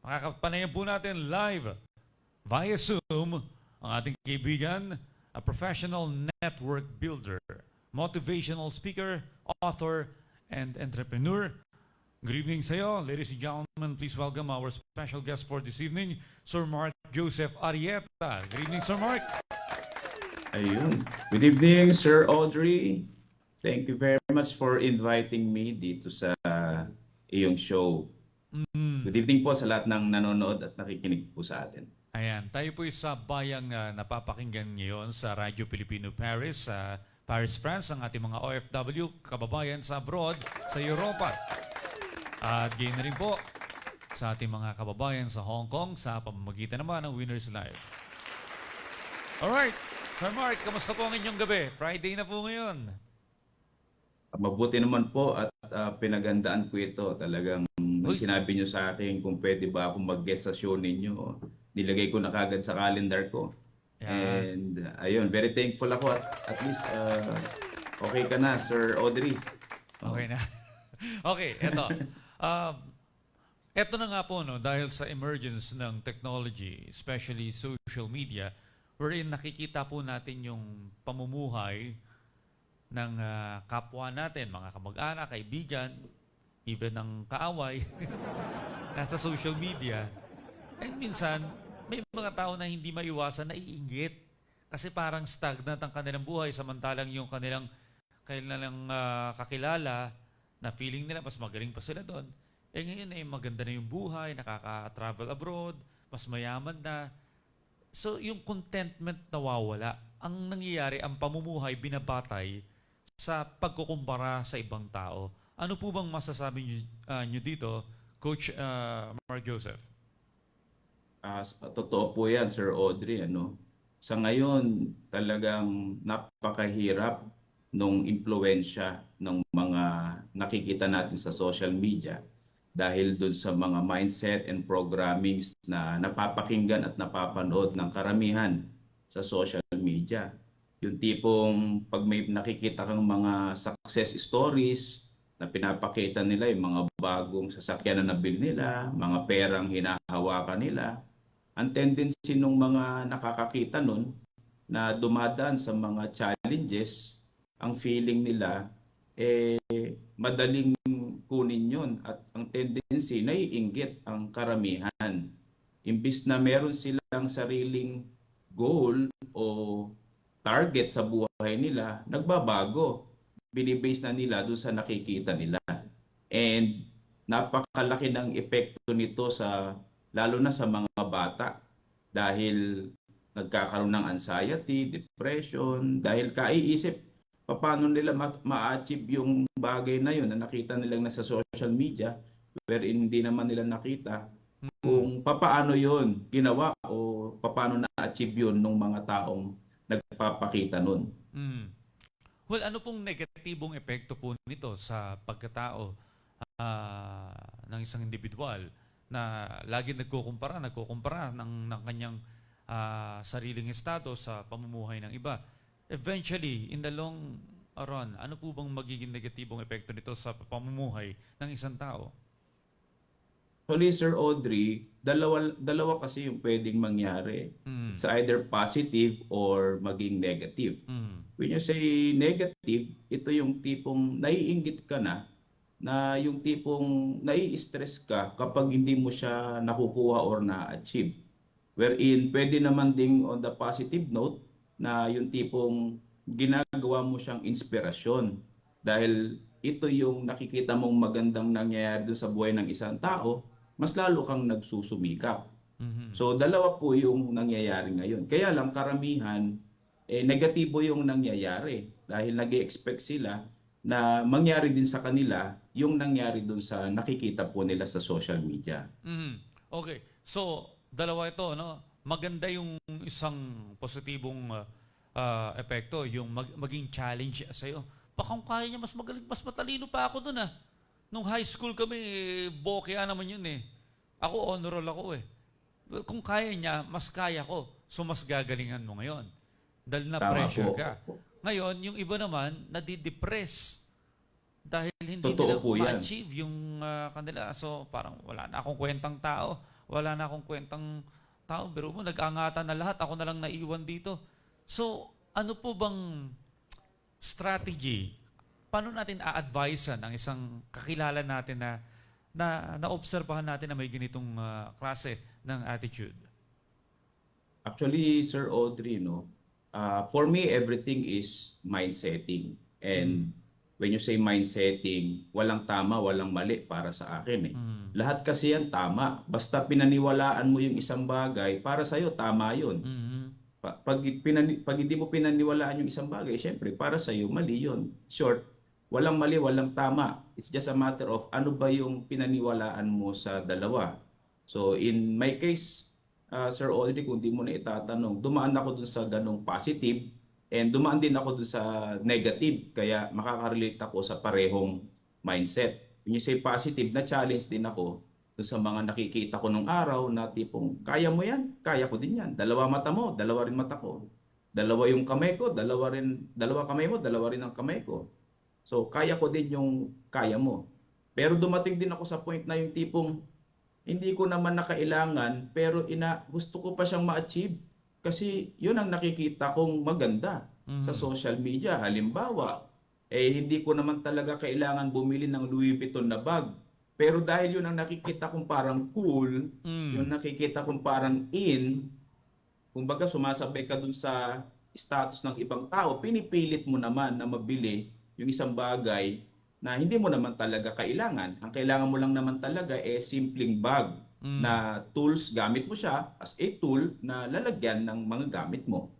Makakapanayan po natin live via Zoom ang ating kaibigan, a professional network builder, motivational speaker, author, and entrepreneur. Good evening sa iyo, ladies and gentlemen. Please welcome our special guest for this evening, Sir Mark Joseph Arieta. Good evening, Sir Mark. Ayun. Good evening, Sir Audrey. Thank you very much for inviting me dito sa iyong show. Good evening po sa lahat ng nanonood at nakikinig po sa atin. Ayan, tayo po sa bayang napapakinggan ngayon sa Radyo Pilipino Paris, sa Paris, France, ang ating mga OFW, kababayan sa abroad, sa Europa. At gayon na rin po sa ating mga kababayan sa Hong Kong sa pamamagitan naman ng Winners Live. Alright, Sir Mark, kamusta po ang inyong gabi? Friday na po ngayon. Mabuti naman po at pinagandaan ko ito. Talagang nung sinabi nyo sa akin kung pwede ba akong mag-guest sa show ninyo, nilagay ko na kagad sa calendar ko. Yeah. And ayun, very thankful ako at least okay ka na, Sir Audrey. Okay na. Okay, eto. Eto na nga po, no, dahil sa emergence ng technology, especially social media, wherein nakikita po natin yung pamumuhay ng kapwa natin, mga kamag-anak, kaibigan, even ng kaaway, nasa social media. And minsan, may mga tao na hindi maiwasan na iinggit. Kasi parang stagnant ang kanilang buhay, samantalang yung kanilang kakilala, na feeling nila mas magaling pa sila doon. Eh ngayon eh, maganda na yung buhay, nakaka-travel abroad, mas mayaman na. So yung contentment nawawala. Ang nangyayari, ang pamumuhay binabatay sa pagkukumpara sa ibang tao. Ano po bang masasabi nyo dito, Coach Mark Joseph? Totoo po yan, Sir Audrey. Sa ngayon, talagang napakahirap nung impluwensya ng mga nakikita natin sa social media dahil doon sa mga mindset and programmings na napapakinggan at napapanood ng karamihan sa social media. Yung tipong pag may nakikita kang mga success stories na pinapakita nila yung mga bagong sasakyan na nabili nila, mga perang hinahawakan nila, ang tendency ng mga nakakakita nun na dumadaan sa mga challenges, ang feeling nila madaling kunin yun at ang tendency naiinggit ang karamihan. Imbis na meron silang sariling goal o target sa buhay nila, nagbabago. Binibase na nila doon sa nakikita nila. And napakalaki ng epekto nito lalo na sa mga bata dahil nagkakaroon ng anxiety, depression, dahil kaiisip paano nila ma-achieve yung bagay na yun na nakita nilang nasa social media wherein hindi naman nila nakita kung paano yun ginawa o paano na-achieve yun ng mga taong nagpapakita nun. Well, ano pong negatibong epekto po nito sa pagkatao ng isang individual na lagi nagkukumpara ng kanyang sariling estado sa pamumuhay ng iba? Eventually, in the long run, ano po bang magiging negatibong epekto nito sa pamumuhay ng isang tao? Actually, Sir Audrey, dalawa kasi yung pwedeng mangyari. It's either positive or maging negative. When you say negative, ito yung tipong naiinggit ka na yung tipong nai-stress ka kapag hindi mo siya nakukuha or na-achieve. Wherein, pwede naman ding on the positive note, na yung tipong ginagawa mo siyang inspirasyon dahil ito yung nakikita mong magandang nangyayari doon sa buhay ng isang tao, mas lalo kang nagsusumikap. So dalawa po yung nangyayari ngayon. Kaya lang karamihan, negatibo yung nangyayari dahil nag-expect sila na mangyari din sa kanila yung nangyari doon sa nakikita po nila sa social media. Okay, so dalawa ito, no? Maganda yung isang positibong epekto, yung maging challenge sa'yo. Baka kung kaya niya, mas magaling, mas matalino pa ako dun Nung high school kami, bokya naman yun Ako, honor roll ako Kung kaya niya, mas kaya ko. So, mas gagalingan mo ngayon. Dahil na-pressure ka. Ngayon, yung iba naman, nadidepress. Dahil hindi nila ma-achieve yung kanila. So, parang wala na akong kwentang tao. Wala na akong kwentang tao. Pero mo, nag-angatan na lahat. Ako na lang naiwan dito. So, ano po bang strategy? Paano natin a-advisean ang isang kakilala natin na naobserbahan natin na may ganitong klase ng attitude? Actually, Sir Audrey, no, for me, everything is mind setting. And when you say mind setting, walang tama, walang mali para sa akin eh. Lahat kasi yan tama. Basta pinaniwalaan mo yung isang bagay, para sa'yo, tama yun. Pag hindi mo pinaniwalaan yung isang bagay, syempre, para sa'yo, mali yun. Short, walang mali, walang tama. It's just a matter of ano ba yung pinaniwalaan mo sa dalawa. So, in my case, Sir Audrey, kung di mo na itatanong, dumaan ako dun sa ganong positive and dumaan din ako dun sa negative. Kaya makaka-relate ako sa parehong mindset. When you say positive, na-challenge din ako dun sa mga nakikita ko nung araw na tipong, kaya mo yan, kaya ko din yan. Dalawa mata mo, dalawa rin mata ko. Dalawa yung kamay ko, dalawa kamay mo, dalawa rin ang kamay ko. So, kaya ko din yung kaya mo. Pero dumating din ako sa point na yung tipong, hindi ko naman na kailangan, pero gusto ko pa siyang ma-achieve. Kasi yun ang nakikita kong maganda sa social media. Halimbawa, hindi ko naman talaga kailangan bumili ng Louis Vuitton na bag. Pero dahil yun ang nakikita kong parang cool, yun nakikita kong parang in, kumbaga sumasabay ka dun sa status ng ibang tao, pinipilit mo naman na mabili yung isang bagay na hindi mo naman talaga kailangan. Ang kailangan mo lang naman talaga simpleng bag na tools, gamit mo siya as a tool na lalagyan ng mga gamit mo.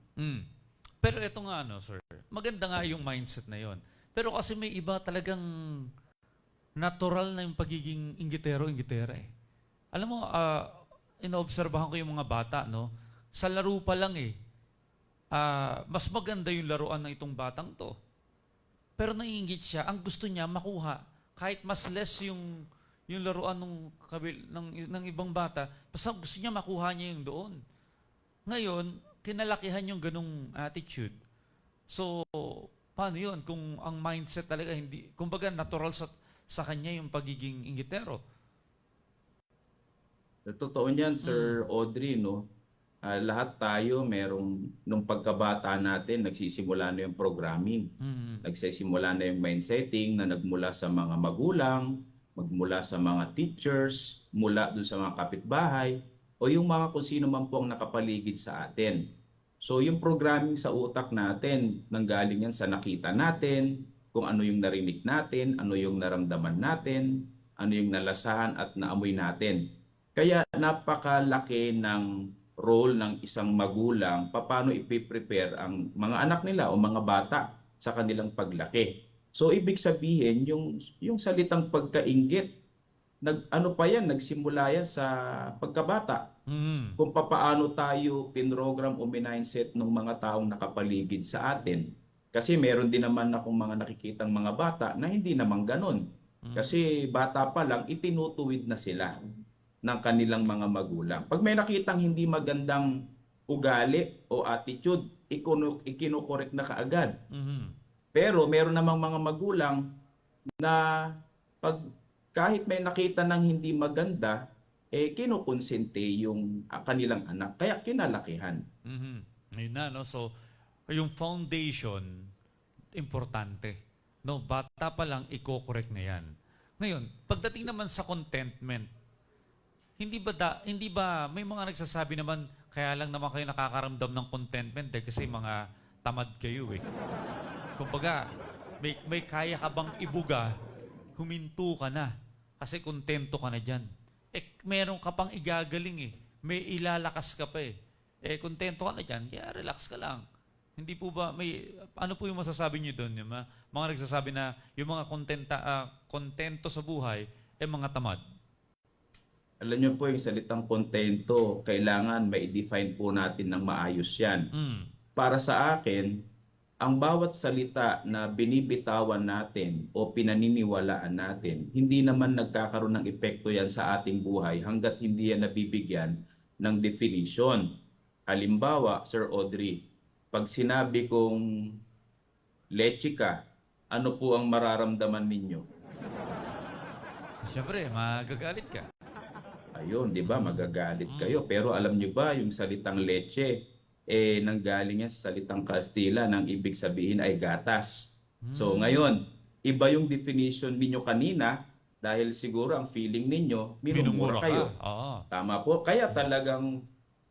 Pero ito nga, sir, maganda nga yung mindset na yon. Pero kasi may iba talagang natural na yung pagiging inggitero-inggitera eh. Alam mo, inoobserbahan ko yung mga bata, no? Sa laro pa lang mas maganda yung laruan ng itong batang to. Pero naiinggit siya, ang gusto niya makuha. Kahit mas less yung laruan ng ibang bata, basta gusto niya makuha niya yung doon. Ngayon, kinalakihan yung ganong attitude. So, paano yun? Kung ang mindset talaga hindi, kumbaga natural sa kanya yung pagiging inggitero. Totoo niyan, Sir Audrey, no? Lahat tayo nung pagkabata natin, nagsisimula na yung programming. Nagsisimula na yung mindsetting na nagmula sa mga magulang, magmula sa mga teachers, mula dun sa mga kapitbahay, o yung mga kung sino man po ang nakapaligid sa atin. So yung programming sa utak natin, nanggaling yan sa nakita natin, kung ano yung narinig natin, ano yung naramdaman natin, ano yung nalasahan at naamoy natin. Kaya napakalaki ng role ng isang magulang paano ipiprepare ang mga anak nila o mga bata sa kanilang paglaki. So ibig sabihin yung salitang pagkainggit, nagsimula yan sa pagkabata. Kung paano tayo pinrogram o mindset ng mga taong nakapaligid sa atin. Kasi meron din naman akong mga nakikitang mga bata na hindi naman ganun. Kasi bata pa lang itinutuwid na sila ng kanilang mga magulang. Pag may nakitang hindi magandang ugali o attitude, ikinokorek na kaagad. Pero meron namang mga magulang na kahit may nakita ng hindi maganda, kinukonsente yung kanilang anak. Kaya kinalakihan. Ayun na, no? So, yung foundation, importante. No, bata pa lang, i-correct na yan. Ngayon, pagdating naman sa contentment, hindi ba may mga nagsasabi naman kaya lang naman kayo nakakaramdam ng contentment kasi mga tamad kayo eh. Kumbaga, may kaya ka bang ibuga, huminto ka na kasi kontento ka na diyan. Meron ka pang igagaling eh. May ilalakas ka pa eh. Kontento ka na diyan, kaya relax ka lang. Hindi po ba ano po yung masasabi niyo doon, yung mga nagsasabi na yung mga kontento sa buhay mga tamad? Alam niyo po yung salitang kontento, kailangan ma-define po natin ng maayos yan. Para sa akin, ang bawat salita na binibitawan natin o pinaniniwalaan natin, hindi naman nagkakaroon ng epekto yan sa ating buhay hanggat hindi yan nabibigyan ng definition. Halimbawa, Sir Audrey, pag sinabi kong leche ka, ano po ang mararamdaman ninyo? Siyempre, magagalit ka. Ayun, 'di ba? Magagalit Mm. kayo. Pero alam niyo ba yung salitang leche nanggaling yan sa salitang Kastila nang ibig sabihin ay gatas. So Mm. ngayon, iba yung definition ninyo kanina dahil siguro ang feeling ninyo minumura Minumura ka. kayo. Oo. Tama po. Kaya Mm. talagang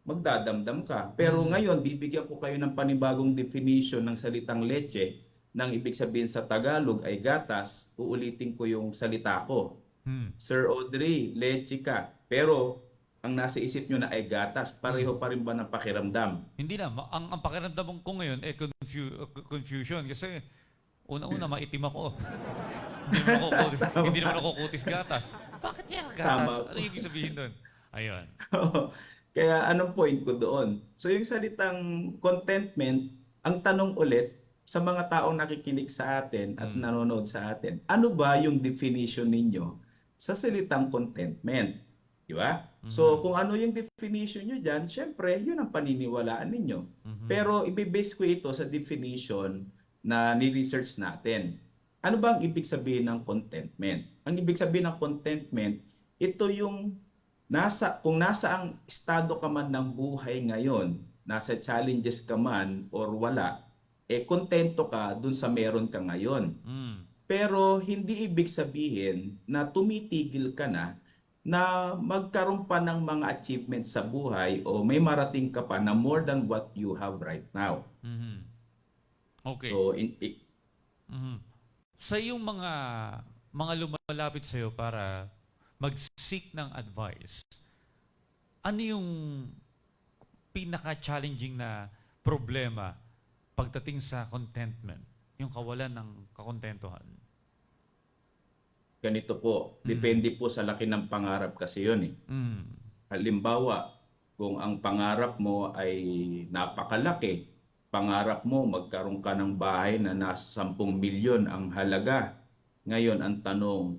magdadamdam ka. Pero Mm. ngayon, bibigyan ko kayo ng panibagong definition ng salitang leche nang ibig sabihin sa Tagalog ay gatas. Uulitin ko yung salita ko. Mm. Sir Audrey, leche ka. Pero ang nasa isip nyo na ay gatas, Mm. pareho pa rin ba ng pakiramdam? Hindi na. Ang pakiramdam ko ngayon, confusion. Kasi, una-una, maitim ako. Hindi naman ako kutis gatas. Bakit kaya gatas? Tama Ano po. ibig sabihin doon? Ayun. Kaya anong point ko doon? So yung salitang contentment, ang tanong ulit sa mga taong nakikinig sa atin at Mm. nanonood sa atin, ano ba yung definition ninyo sa salitang contentment? Di ba? So Mhm. kung ano yung definition nyo dyan, syempre yun ang paniniwalaan ninyo. Mhm. Pero ibibase ko ito sa definition na ni-research natin. Ano ba ang ibig sabihin ng contentment? Ang ibig sabihin ng contentment, ito yung kung nasa ang estado ka man ng buhay ngayon, nasa challenges ka man or wala, kontento ka dun sa meron ka ngayon. Mm. Pero hindi ibig sabihin na tumitigil ka na magkaroon pa ng mga achievements sa buhay o may marating ka pa na more than what you have right now. Mhm. Okay. So, Mhm. Sa iyong mga lumalapit sa iyo para mag-seek ng advice, ano yung pinaka-challenging na problema pagdating sa contentment, yung kawalan ng kakontentuhan? ganito po, Mm. depende po sa laki ng pangarap kasi yun eh. Mm. Halimbawa, kung ang pangarap mo ay napakalaki, pangarap mo magkaroon ka ng bahay na nasa 10 milyon ang halaga. Ngayon, ang tanong,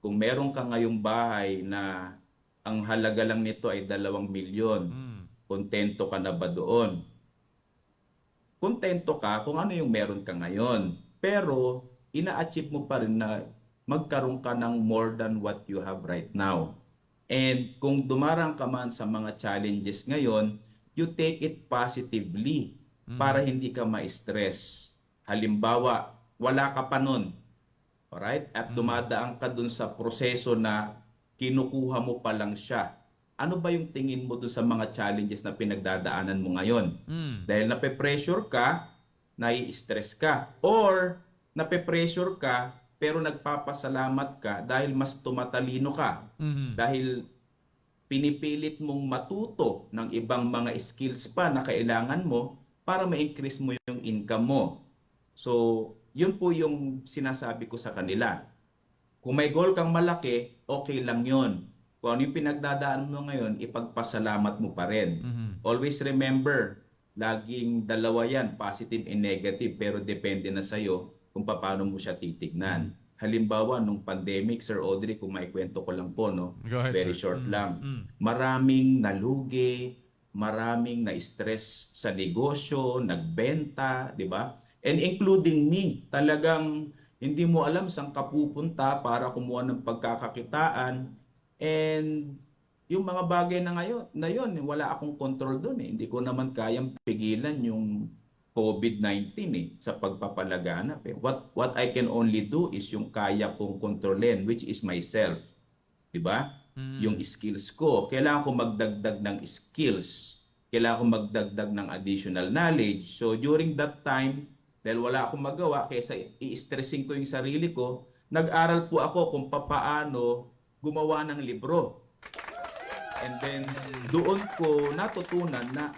kung meron ka ngayong bahay na ang halaga lang nito ay 2 milyon, Mm. kontento ka na ba doon? Kontento ka kung ano yung meron ka ngayon. Pero, ina-achieve mo pa rin na magkaroon ka ng more than what you have right now. And kung dumarang ka man sa mga challenges ngayon, you take it positively para Mm. hindi ka ma-stress. Halimbawa, wala ka pa nun, alright? At Mm. dumadaan ka dun sa proseso na kinukuha mo pa lang siya. Ano ba yung tingin mo dun sa mga challenges na pinagdadaanan mo ngayon? Mm. Dahil nape-pressure ka, nai-stress ka. Or nape-pressure ka, pero nagpapasalamat ka dahil mas tumatalino ka. Mm. Dahil pinipilit mong matuto ng ibang mga skills pa na kailangan mo para ma-increase mo yung income mo. So, yun po yung sinasabi ko sa kanila. Kung may goal kang malaki, okay lang yun. Kung ano yung pinagdadaan mo ngayon, ipagpasalamat mo pa rin. Mm. Always remember, laging dalawa yan, positive and negative, pero depende na sa'yo kung paano mo siya Mm. titignan. Halimbawa, nung pandemic, Sir Audrey, kung maikwento ko lang po, no? Go ahead, Very sir. short Mm. lang. Mm. Maraming nalugi, maraming na-stress sa negosyo, nagbenta, di ba? And including me, talagang hindi mo alam saan ka pupunta para kumuha ng pagkakakitaan. And yung mga bagay na yun, wala akong control doon eh. Hindi ko naman kayang pigilan yung COVID-19 sa pagpapalaganap eh. What I can only do is yung kaya kong kontrolin, which is myself. 'Di ba? Yung Mm. skills ko, kailangan ko magdagdag ng skills. Kailangan ko magdagdag ng additional knowledge. So during that time, dahil wala akong magawa, kaysa i-stressing ko yung sarili ko, nag-aral po ako kung papaano gumawa ng libro. And then doon ko natutunan na,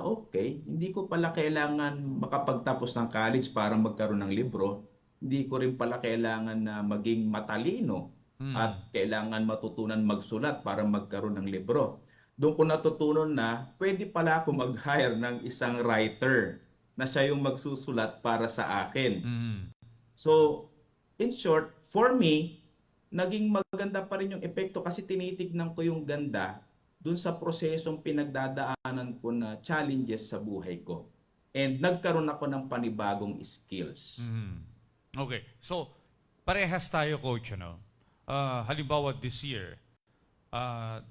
okay, hindi ko pala kailangan makapagtapos ng college para magkaroon ng libro. Hindi ko rin pala kailangan na maging matalino Mm. at kailangan matutunan magsulat para magkaroon ng libro. Doon ko natutunan na pwede pala ako mag-hire ng isang writer na siya yung magsusulat para sa akin. Mm. So, in short, for me, naging maganda pa rin yung epekto kasi tinitignan ko yung ganda dun sa prosesong pinagdadaanan ko na challenges sa buhay ko. And nagkaroon ako ng panibagong skills. Mm. Okay. So, parehas tayo, coach, ano? Halimbawa this year, ah,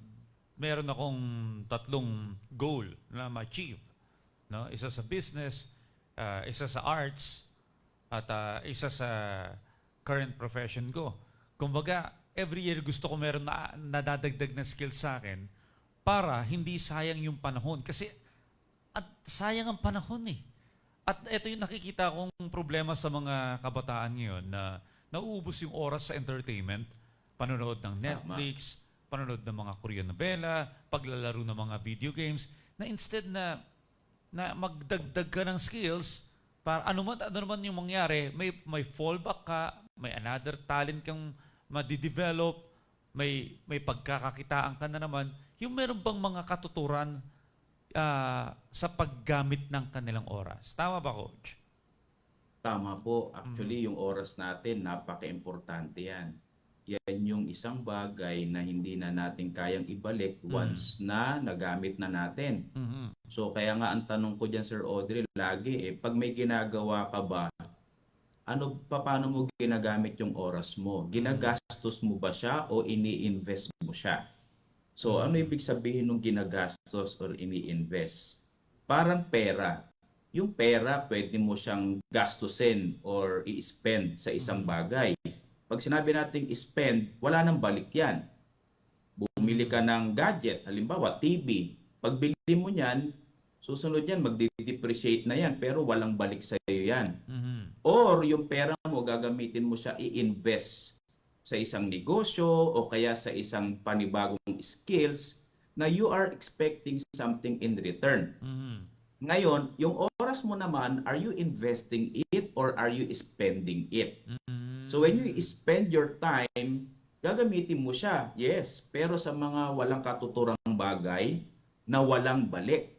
meron akong tatlong goal na ma-achieve. No? Isa sa business, isa sa arts, at isa sa current profession ko. Kumbaga, every year gusto ko meron na nadadagdag na skills sa akin para hindi sayang yung panahon. Kasi at sayang ang panahon eh. At ito yung nakikita kong problema sa mga kabataan ngayon na nauubos yung oras sa entertainment, panonood ng Netflix, panonood ng mga Korean novela, paglalaro ng mga video games, na instead na magdagdag ka ng skills, para ano naman yung mangyari, may fallback ka, may another talent kang madidevelop, may pagkakakitaan ka na naman, yung meron bang mga katuturan sa paggamit ng kanilang oras. Tama ba, Coach? Tama po. Actually, yung oras natin, napaka-importante yan. Yan yung isang bagay na hindi na natin kayang ibalik once na nagamit na natin. So, kaya nga ang tanong ko dyan, Sir Audrey, lagi pag may ginagawa ka ba, paano mo ginagamit yung oras mo? Ginagastos mo ba siya o ini-invest mo siya? So, ano ibig sabihin ng ginagastos or ini-invest? Parang pera. Yung pera, pwede mo siyang gastusin or i-spend sa isang bagay. Pag sinabi nating spend, wala nang balik yan. Bumili ka ng gadget, halimbawa TV. Pag bili mo yan, susunod yan, magde-depreciate na yan, pero walang balik sa iyo yan. Or yung pera mo, gagamitin mo siya i-invest sa isang negosyo o kaya sa isang panibagong skills na you are expecting something in return. Ngayon, yung oras mo naman, are you investing it or are you spending it? So when you spend your time, gagamitin mo siya, yes, pero sa mga walang katuturang bagay na walang balik.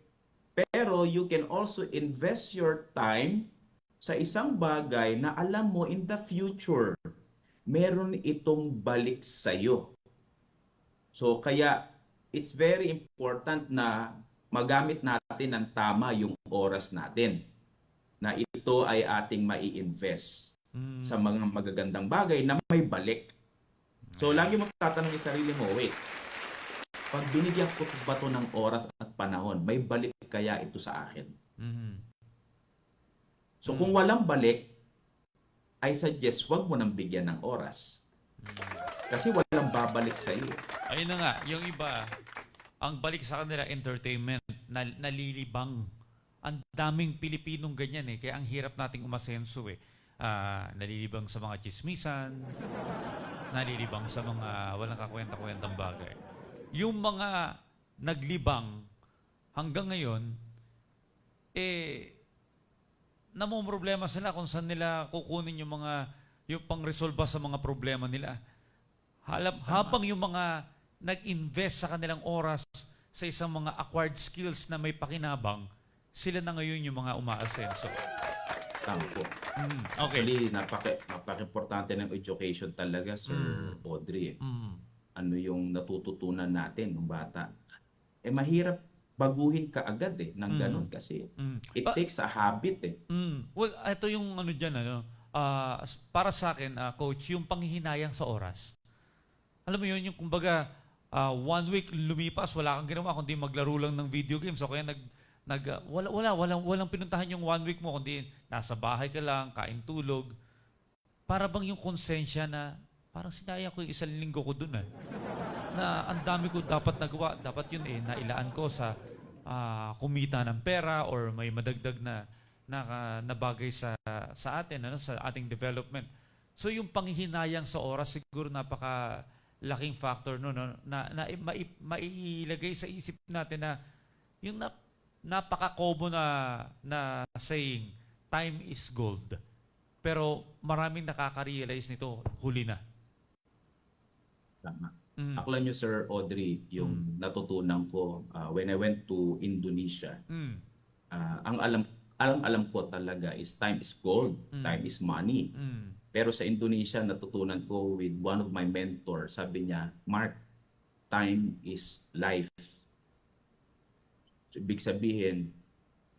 Pero you can also invest your time sa isang bagay na alam mo in the future, meron itong balik sa'yo. So kaya it's very important na magamit natin ng tama yung oras natin. Na ito ay ating mai-invest sa mga magagandang bagay na may balik. So lagi mo tatanungin sarili mo, wait, pag binigyan ko ba ito ng oras at panahon, may balik kaya ito sa akin? So kung walang balik, I suggest wag mo nang bigyan ng oras. Kasi walang babalik sa iyo. Ayun na nga, yung iba, ang balik sa kanila entertainment, nalilibang. Ang daming Pilipinong ganyan eh, kaya ang hirap nating umasenso eh. Nalilibang sa mga chismisan, nalilibang sa mga walang kakwenta-kwentang bagay. Yung mga naglibang hanggang ngayon, namumroblema sila kung saan nila kukunin yung pang-resolba sa mga problema nila. Habang yung mga nag-invest sa kanilang oras sa isang mga acquired skills na may pakinabang, sila na ngayon yung mga umaasenso. Tama po. Okay. Actually, napaka-importante ng education talaga, Sir Audrey. Ano yung natututunan natin ng bata? Mahirap baguhin ka agad ng ganun kasi it takes a habit Well, ito yung ano dyan, para sa akin, Coach, yung panghihinayang sa oras. Alam mo yun, yung kumbaga, 1 week lumipas, wala kang ginawa kundi maglaro lang ng video games o kaya walang pinuntahan yung 1 week mo kundi nasa bahay ka lang, kain tulog. Para bang yung konsensya na parang sinayang ko yung 1 linggo ko dun na ang dami ko dapat nagawa, dapat yun nailaan ko sa kumita ng pera or may madagdag na bagay sa atin, sa ating development. So yung panghihinayang sa oras siguro napaka-laking factor na mailagay sa isip natin na yung napaka-common na saying, time is gold. Pero maraming nakaka-realize nito, huli na. Tama. Akala nyo, Sir Audrey, yung natutunan ko when I went to Indonesia, ang alam ko talaga is time is gold, time is money. Pero sa Indonesia, natutunan ko with one of my mentors, sabi niya, Mark, time is life. So, ibig sabihin,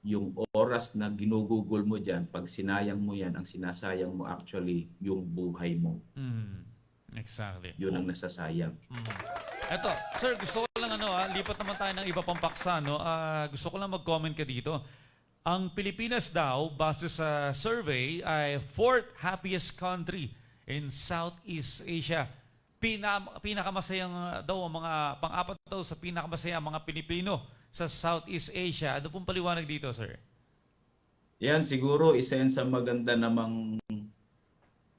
yung oras na ginugugol mo dyan, pag sinayang mo yan, ang sinasayang mo actually yung buhay mo. Exactly. Yun ang nasasayang. Eto, sir, gusto ko lang lipat naman tayo ng iba pang paksa, no? Gusto ko lang mag-comment ka dito. Ang Pilipinas daw, base sa survey, ay fourth happiest country in Southeast Asia. Pinakamasayang daw, ang mga pang-apat daw sa pinakamasaya mga Pilipino sa Southeast Asia. Ano pong paliwanag dito, sir? Yan, siguro isa yan sa maganda namang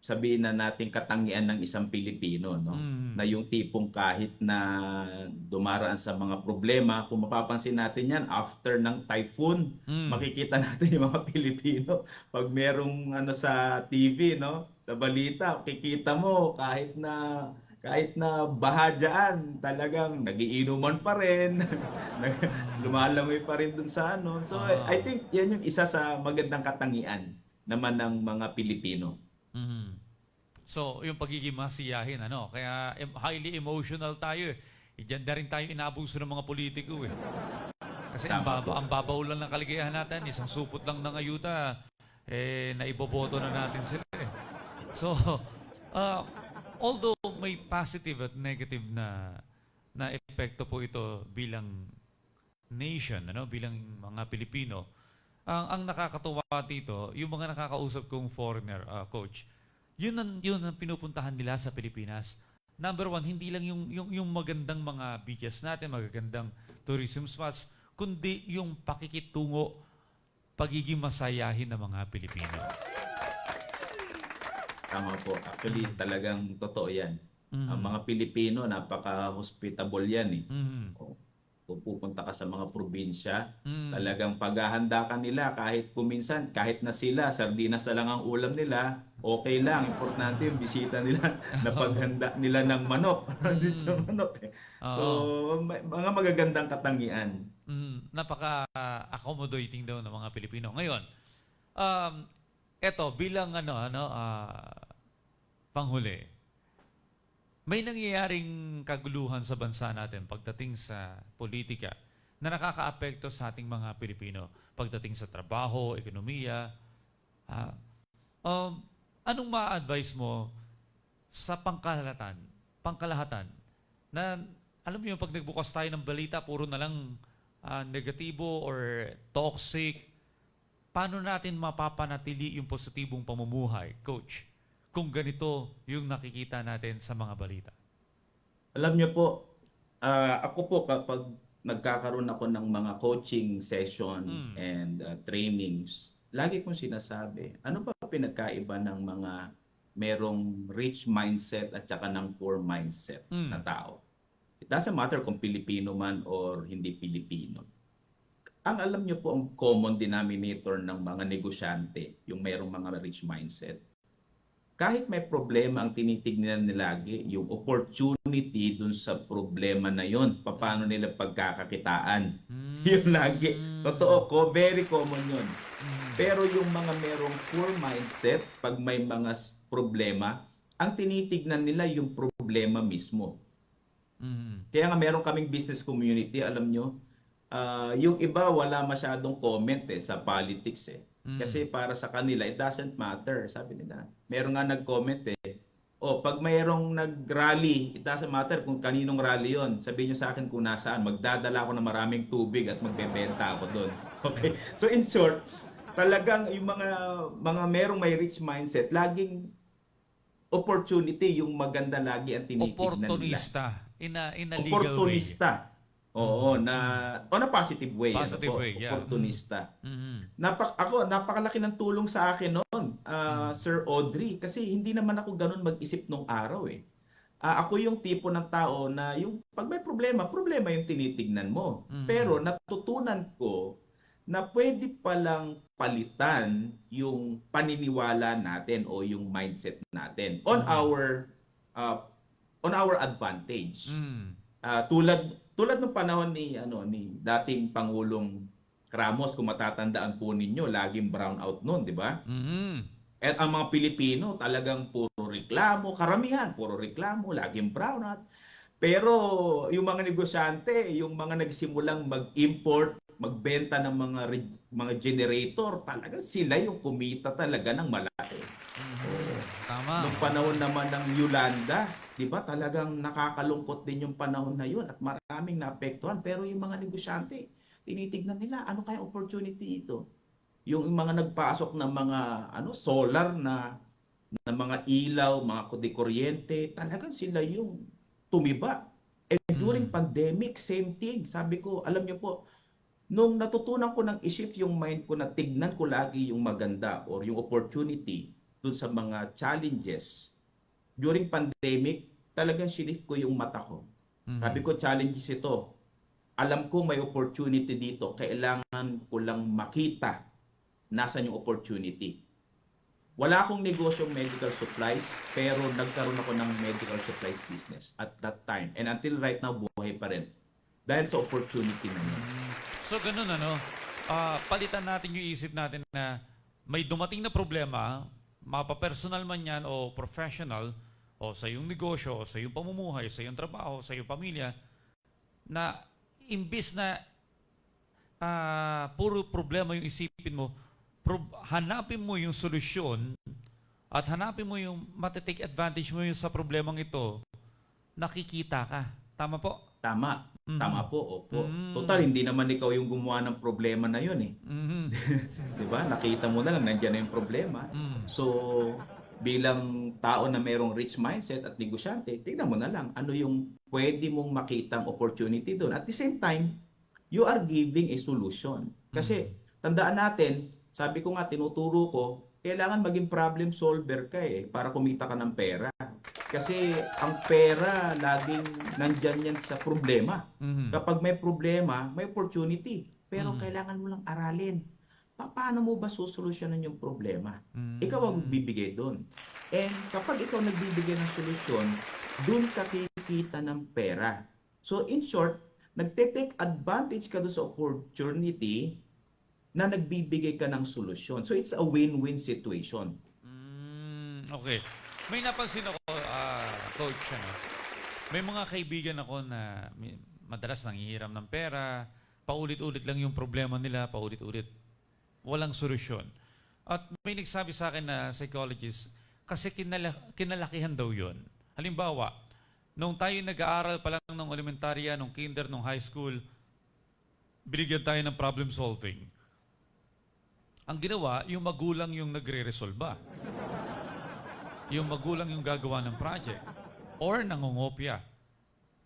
sabihin na nating katangian ng isang Pilipino, no? Na yung tipong kahit na dumaraan sa mga problema, kung mapapansin natin yan, after ng typhoon, makikita natin yung mga Pilipino. Pag merong sa TV, no? Sa balita, kikita mo kahit na baha dyan, talagang nagiinuman pa rin, lumalangoy pa rin dun sa ano. So I think yan yung isa sa magandang katangian naman ng mga Pilipino. So, yung pagiging masiyahin, kaya highly emotional tayo eh. Diyan na rin tayo inaabuso ng mga politiko eh. Kasi ang babaw lang ng kaligayahan natin, isang supot lang ng ayuda, naiboboto na natin sila eh. So, although may positive at negative na epekto po ito bilang nation, bilang mga Pilipino, ang nakakatuwa dito, yung mga nakakausap kong foreigner, coach, yun ang pinupuntahan nila sa Pilipinas. Number one, hindi lang yung magandang mga beaches natin, magagandang tourism spots, kundi yung pakikitungo, pagiging masayahin ng mga Pilipino. Tama po. Actually, talagang totoo yan. Ang mga Pilipino, napaka-hospitable yan eh. Kung pupunta ka sa mga probinsya, talagang paghahanda ka nila kahit kuminsan, kahit na sila, sardinas na lang ang ulam nila, okay lang. Importante yung bisita nila na paghanda nila ng manok. Dito manok eh. So, mga magagandang katangian. Napaka-accommodating daw ng mga Pilipino. Ngayon, eto, bilang panghuli, may nangyayaring kaguluhan sa bansa natin pagdating sa politika na nakakaapekto sa ating mga Pilipino. Pagdating sa trabaho, ekonomiya. Anong ma-advise mo sa pangkalahatan na, alam mo yung pag nagbukas tayo ng balita, puro na lang negatibo or toxic. Paano natin mapapanatili yung positibong pamumuhay, Coach? Kung ganito yung nakikita natin sa mga balita? Alam niyo po, ako po kapag nagkakaroon ako ng mga coaching session and trainings, lagi kong sinasabi, ano ba pinagkaiba ng mga merong rich mindset at saka ng poor mindset na tao? It doesn't matter kung Pilipino man or hindi Pilipino. Ang alam niyo po, ang common denominator ng mga negosyante, yung merong mga rich mindset, kahit may problema, ang tinitignan nila lagi yung opportunity dun sa problema na yon. Paano nila pagkakakitaan. Yun lagi. Totoo ko, very common yun. Pero yung mga merong poor mindset, pag may mga problema, ang tinitignan nila yung problema mismo. Kaya nga meron kaming business community, alam nyo, yung iba wala masyadong comment sa politics eh. Kasi para sa kanila, it doesn't matter. Sabi nila, meron nga nag-comment pag mayroong nag-rally, it doesn't matter kung kaninong rally yon. Sabihin nyo sa akin kung nasaan, magdadala ako ng maraming tubig at magbebenta ako doon. Okay? So in short, talagang yung mga merong may rich mindset, laging opportunity, yung maganda lagi ang tinitignan nila. Opportunista. In a legal opportunista. way. Oo, on a positive way. Positive way, yeah. Opportunista. Napakalaki ng tulong sa akin noon, Sir Audrey, kasi hindi naman ako ganun mag-isip nung araw eh. Ako yung tipo ng tao na yung pag may problema yung tinitignan mo. Pero natutunan ko na pwede palang palitan yung paniniwala natin o yung mindset natin on our advantage. Tulad ng panahon ni dating Pangulong Ramos, kung matatandaan po ninyo, laging brown out noon, di ba? At ang mga Pilipino talagang puro reklamo, karamihan puro reklamo, laging brown out. Pero yung mga negosyante, yung mga nagsimulang mag-import, magbenta ng mga generator, talagang sila yung kumita talaga ng malaki. Tama. Nung panahon naman ng Yolanda, 'di ba talagang nakakalungkot din yung panahon na yun at maraming naapektuhan. Pero yung mga negosyante, tinitignan nila ano kaya opportunity ito. Yung mga nagpasok ng mga solar na mga ilaw, mga kuryente, talagang sila yung tumiba. And during Mm. pandemic, same thing. Sabi ko, alam niyo po, nung natutunan ko ng i-shift yung mind ko na tignan ko lagi yung maganda or yung opportunity dun sa mga challenges, during pandemic, talagang shift ko yung mata ko. Sabi Mm. ko, challenges ito. Alam ko may opportunity dito. Kailangan ko lang makita nasan yung opportunity. Wala akong negosyong medical supplies, pero nagkaroon ako ng medical supplies business at that time. And until right now, buhay pa rin. Dahil sa opportunity na yun. Mm. So, ganun palitan natin yung isip natin na may dumating na problema, mapa-personal man yan o professional, o sa iyong negosyo, o sa iyong pamumuhay, sa iyong trabaho, sa iyong pamilya, na imbis na puro problema yung isipin mo, hanapin mo yung solusyon at hanapin mo yung matitake advantage mo yung sa problemang ito, nakikita ka. Tama po? Tama. Mhm. Tama po, opo. Total, Mm. hindi naman ikaw yung gumawa ng problema na yun eh. Mhm. 'Di ba? Nakita mo na lang, nandiyan na yung problema. Mm. So, bilang tao na mayroong rich mindset at negosyante, tignan mo na lang ano yung pwede mong makitang opportunity doon. At the same time, you are giving a solution. Mm. Kasi tandaan natin, sabi ko nga, tinuturo ko, kailangan maging problem solver ka para kumita ka ng pera. Kasi ang pera laging nandyan yan sa problema. Mhm. Kapag may problema, may opportunity. Pero Mhm. kailangan mo lang aralin. Paano mo ba susolusyonan yung problema? Ikaw ang Mm. magbibigay doon. And kapag ikaw nagbibigay ng solusyon, doon ka kikita ng pera. So in short, nagte-take advantage ka doon sa opportunity na nagbibigay ka ng solusyon. So it's a win-win situation. Okay. May napansin ako, coach, may mga kaibigan ako na madalas nanghihiram ng pera, paulit-ulit lang yung problema nila, paulit-ulit. Walang solusyon. At may nagsabi sa akin na psychologist, kasi kinalakihan daw yun. Halimbawa, nung tayo nag-aaral pa lang ng elementarya, nung kinder, nung high school, binigyan tayo ng problem solving. Ang ginawa, yung magulang yung nagre-resolba. Yung magulang yung gagawa ng project. Or nangungopia.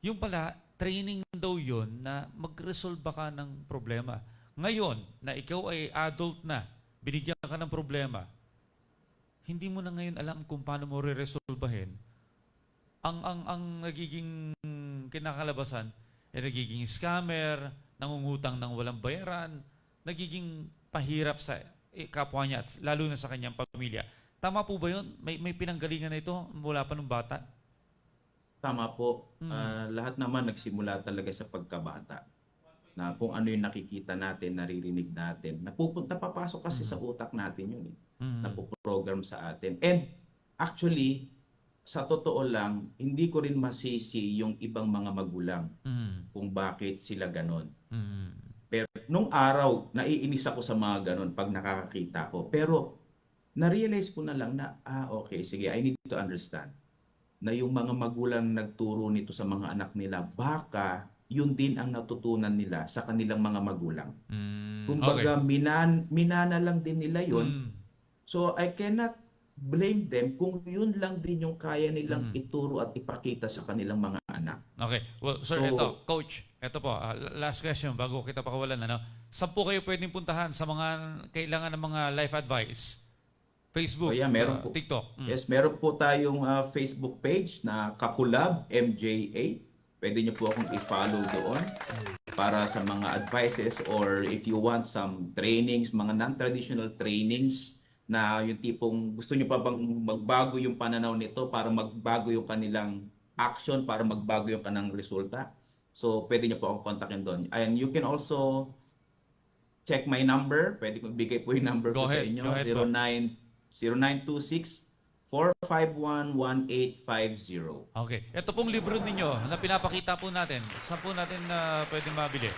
Yung pala, training daw yun na mag-resolve ka ng problema. Ngayon, na ikaw ay adult na, binigyan ka ng problema, hindi mo na ngayon alam kung paano mo re-resolvahin. Ang nagiging kinakalabasan, nagiging scammer, nangungutang ng walang bayaran, nagiging pahirap sa kapwa niya, lalo na sa kanyang pamilya. Tama po ba yun? May pinanggalingan na ito mula pa nung bata? Tama po. Mm. Lahat naman nagsimula talaga sa pagkabata. Na kung ano yung nakikita natin, naririnig natin. Papasok kasi sa Mm. utak natin yun. Mm. Napoprogram sa atin. And actually, sa totoo lang, hindi ko rin masisi yung ibang mga magulang Mm. kung bakit sila ganon. Mm. Pero nung araw, naiinis ako sa mga ganon pag nakakakita ko. Pero na-realize ko na lang na, okay, sige, I need to understand na yung mga magulang nagturo nito sa mga anak nila, baka yun din ang natutunan nila sa kanilang mga magulang. Okay. Kumbaga, minana lang din nila yun. Mm. So, I cannot blame them kung yun lang din yung kaya nilang Mm. ituro at ipakita sa kanilang mga anak. Okay. Well, sir, So, coach, ito po, last question bago kita pakawalan. Saan po kayo pwedeng puntahan sa mga kailangan ng mga life advice? Facebook, yeah, meron po. TikTok. Yes, meron po tayong Facebook page na Kakulab MJA. Pwede niyo po akong i-follow doon para sa mga advices or if you want some trainings, mga non-traditional trainings na yung tipong gusto niyo pa bang magbago yung pananaw nito para magbago yung kanilang action, para magbago yung kanilang resulta. So, pwede niyo po akong kontakin doon. And you can also check my number. Pwede ko ibigay po yung number Go ko sa ahead. inyo. Go ahead po. 0926-451-1850. Okay. Ito pong libro ninyo na pinapakita po natin. Saan po natin na pwede mabili?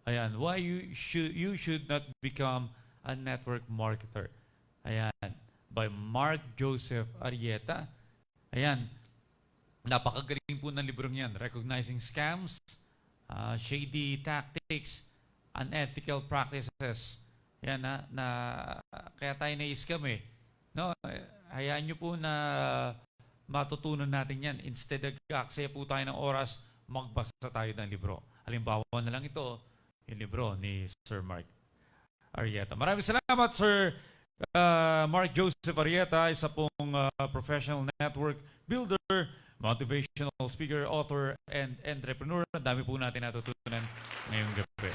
Ayan. Why you should not become a network marketer. Ayan. by Mark Joseph Arrieta. Ayan, napakagaling po ng librong yan. Recognizing Scams, Shady Tactics, Unethical Practices. Yan na kaya tayo na-scam eh. No, hayaan nyo po na matutunan natin yan. Instead, nag-aksaya po tayo ng oras, magbasa tayo ng libro. Halimbawa na lang ito, yung libro ni Sir Mark Arrieta. Maraming salamat, Sir Mark Joseph Arrieta, isa pong professional network builder, motivational speaker, author, and entrepreneur. Ang dami po natin natutunan ngayong gabi.